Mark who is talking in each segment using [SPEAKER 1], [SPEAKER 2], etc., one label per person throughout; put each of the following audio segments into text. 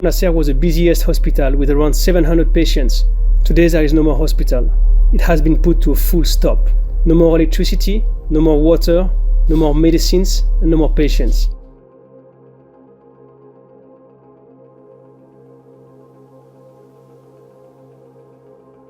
[SPEAKER 1] Nasser was the busiest hospital with around 700 patients. Today there is no more hospital. It has been put to a full stop. No more electricity, no more water, no more medicines, and no more patients.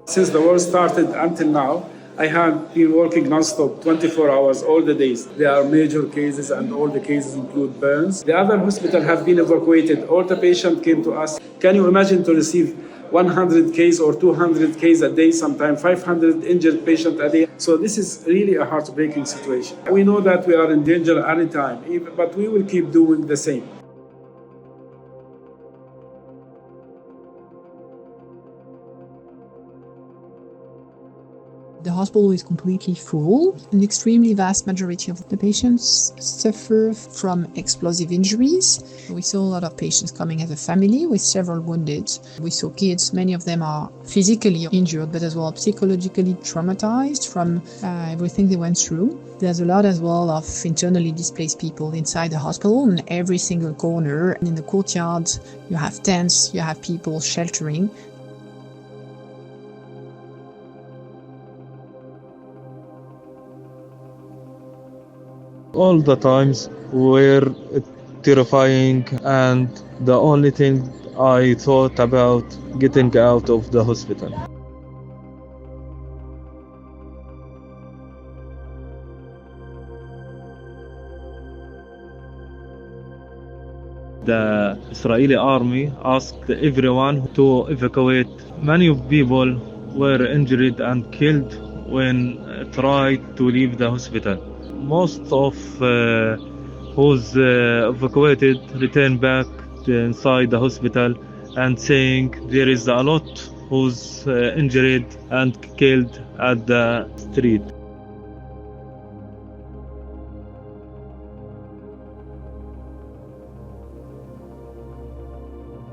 [SPEAKER 2] Since the war started until now, I have been working non-stop, 24 hours, all the days. There are major cases and all the cases include burns. The other hospitals have been evacuated. All the patients came to us. Can you imagine to receive 100 cases or 200 cases a day, sometimes 500 injured patients a day? So this is really a heartbreaking situation. We know that we are in danger anytime, but we will keep doing the same.
[SPEAKER 3] The hospital is completely full. An extremely vast majority of the patients suffer from explosive injuries. We saw a lot of patients coming as a family with several wounded. We saw kids, many of them are physically injured, but as well psychologically traumatized from everything they went through. There's a lot as well of internally displaced people inside the hospital. In every single corner, in the courtyard, you have tents, you have people sheltering.
[SPEAKER 4] All the times were terrifying, and the only thing I thought about getting out of the hospital. The Israeli army asked everyone to evacuate. Many people were injured and killed when tried to leave the hospital. Most of who's evacuated returned back inside the hospital and saying there is a lot who's injured and killed at the street.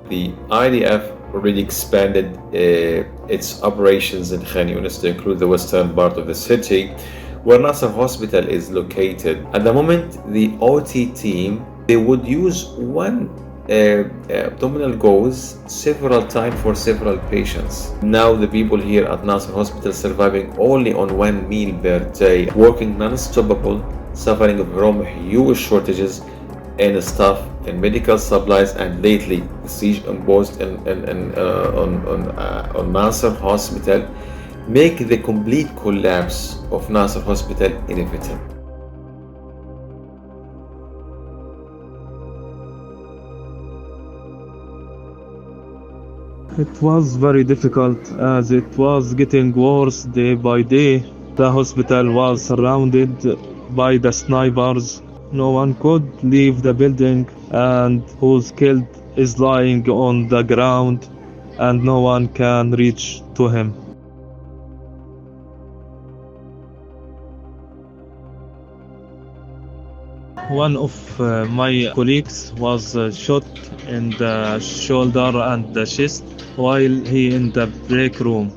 [SPEAKER 5] The IDF already expanded its operations in Khan Yunis to include the western part of the city, where Nasser Hospital is located. At the moment, the OT team, they would use one abdominal gauze several times for several patients. Now the people here at Nasser Hospital surviving only on one meal per day, working non-stoppable, suffering from huge shortages in staff and medical supplies, and lately the siege imposed on Nasser Hospital make the complete collapse of Nasser Hospital inevitable.
[SPEAKER 4] It was very difficult as it was getting worse day by day. The hospital was surrounded by the snipers. No one could leave the building, and who's killed is lying on the ground and no one can reach to him. One of my colleagues was shot in the shoulder and the chest while he in the break room.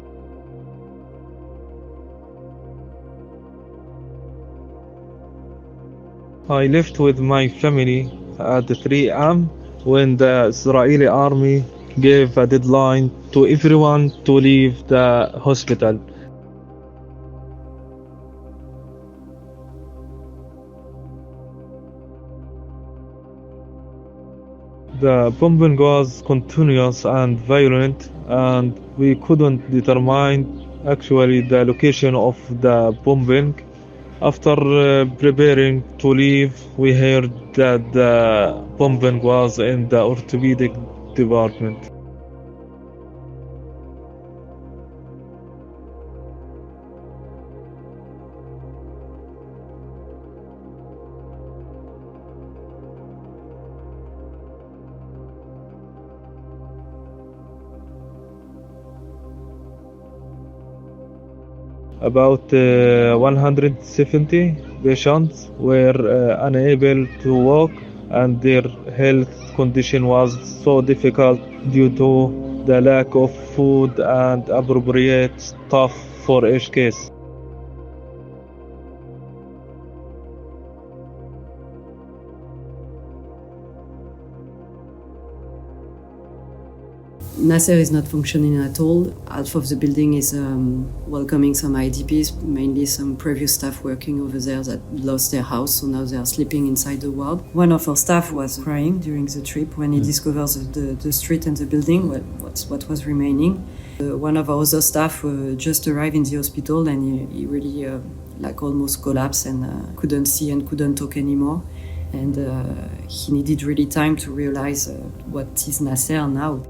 [SPEAKER 4] I left with my family at 3 a.m. when the Israeli army gave a deadline to everyone to leave the hospital. The bombing was continuous and violent, and we couldn't determine actually the location of the bombing. After preparing to leave, we heard that the bombing was in the orthopedic department. About 170 patients were unable to walk, and their health condition was so difficult due to the lack of food and appropriate staff for each case.
[SPEAKER 6] Nasser is not functioning at all. Half of the building is welcoming some IDPs, mainly some previous staff working over there that lost their house, so now they are sleeping inside the ward. One of our staff was crying during the trip when he discovers the street and the building, what was remaining. One of our other staff just arrived in the hospital, and he really almost collapsed and couldn't see and couldn't talk anymore. And he needed really time to realize what is Nasser now.